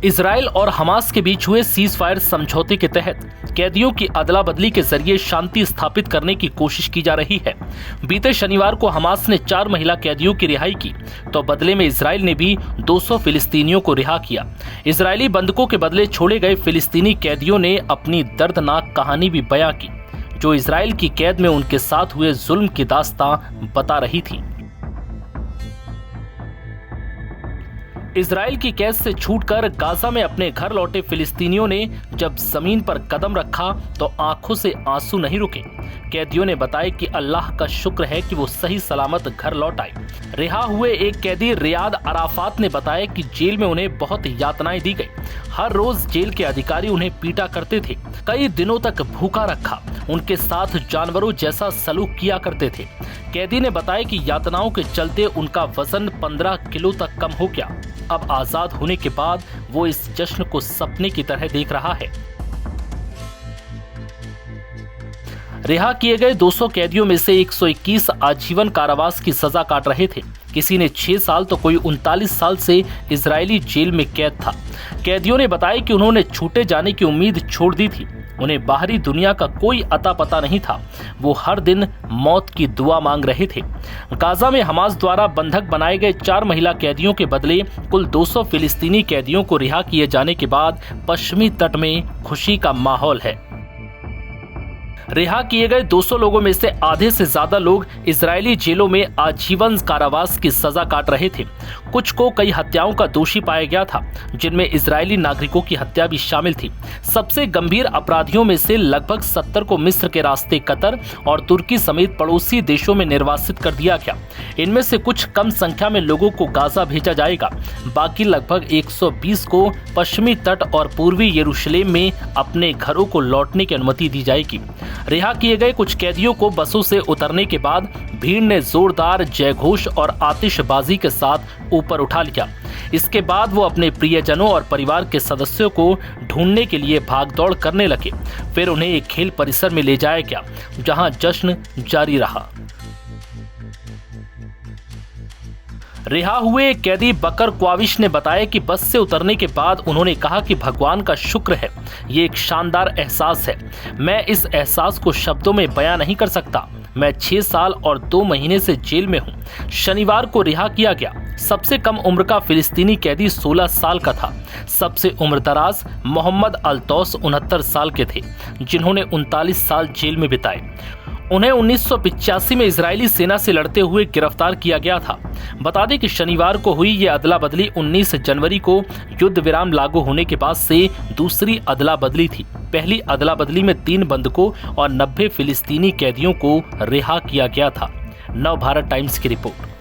Israel और Hamas के बीच हुए सीज फायर समझौते के तहत कैदियों की अदला बदली के जरिए शांति स्थापित करने की कोशिश की जा रही है। बीते शनिवार को हमास ने 4 महिला कैदियों की रिहाई की, तो बदले में इजराइल ने भी 200 फिलिस्तीनियों को रिहा किया। इजरायली बंधकों के बदले छोड़े गए फिलिस्तीनी कैदियों ने अपनी दर्दनाक कहानी भी बयां की, जो इजराइल की कैद में उनके साथ हुए जुल्म की दास्तां बता रही थी। इजराइल की कैद से छूटकर गाजा में अपने घर लौटे फिलिस्तीनियों ने जब जमीन पर कदम रखा तो आंखों से आंसू नहीं रुके। कैदियों ने बताया कि अल्लाह का शुक्र है कि वो सही सलामत घर लौट आए। रिहा हुए एक कैदी रियाद अराफात ने बताया कि जेल में उन्हें बहुत यातनाएं दी गई। हर रोज जेल के अधिकारी उन्हें पीटा करते थे, कई दिनों तक भूखा रखा, उनके साथ जानवरों जैसा सलूक किया करते थे। कैदी ने बताया कि यातनाओं के चलते उनका वजन 15 किलो तक कम हो गया। अब आजाद होने के बाद वो इस जश्न को सपने की तरह देख रहा है। रिहा किए गए 200 कैदियों में से 121 आजीवन कारावास की सजा काट रहे थे। किसी ने 6 साल तो कोई 39 साल से इजरायली जेल में कैद था। कैदियों ने बताया कि उन्होंने छूटे जाने की उम्मीद छोड़ दी थी। उन्हें बाहरी दुनिया का कोई अता पता नहीं था। वो हर दिन मौत की दुआ मांग रहे थे। गाजा में हमास द्वारा बंधक बनाए गए 4 महिला कैदियों के बदले कुल 200 फिलिस्तीनी कैदियों को रिहा किए जाने के बाद पश्चिमी तट में खुशी का माहौल है। रिहा किए गए 200 लोगों में से आधे से ज्यादा लोग इजरायली जेलों में आजीवन कारावास की सजा काट रहे थे। कुछ को कई हत्याओं का दोषी पाया गया था, जिनमें इजरायली नागरिकों की हत्या भी शामिल थी। सबसे गंभीर अपराधियों में से लगभग 70 को मिस्र के रास्ते कतर और तुर्की समेत पड़ोसी देशों में निर्वासित कर दिया गया। इनमें से कुछ कम संख्या में लोगों को गाजा भेजा जाएगा। बाकी लगभग 120 को पश्चिमी तट और पूर्वी यरूशलेम में अपने घरों को लौटने की अनुमति दी जाएगी। रिहा किए गए कुछ कैदियों को बसों से उतरने के बाद भीड़ ने जोरदार जयघोष और आतिशबाजी के साथ ऊपर उठा लिया। इसके बाद वो अपने प्रियजनों और परिवार के सदस्यों को ढूंढने के लिए भागदौड़ करने लगे। फिर उन्हें एक खेल परिसर में ले जाया गया, जहां जश्न जारी रहा। रिहा हुए कैदी बकर क्वाविश ने बताया कि बस से उतरने के बाद उन्होंने कहा कि भगवान का शुक्र है, ये एक शानदार एहसास है। मैं इस एहसास को शब्दों में बयां नहीं कर सकता। मैं 6 साल और 2 महीने से जेल में हूँ। शनिवार को रिहा किया गया। सबसे कम उम्र का फिलिस्तीनी कैदी 16 साल का था। सबसे उम्रदराज मोहम्मद अल्तौस 69 साल के थे, जिन्होंने 39 साल जेल में बिताए। उन्हें 1985 में इजरायली सेना से लड़ते हुए गिरफ्तार किया गया था। बता दें कि शनिवार को हुई ये अदला बदली 19 जनवरी को युद्ध विराम लागू होने के बाद से दूसरी अदला बदली थी। पहली अदला बदली में 3 बंधकों और 90 फिलिस्तीनी कैदियों को रिहा किया गया था। नव भारत टाइम्स की रिपोर्ट।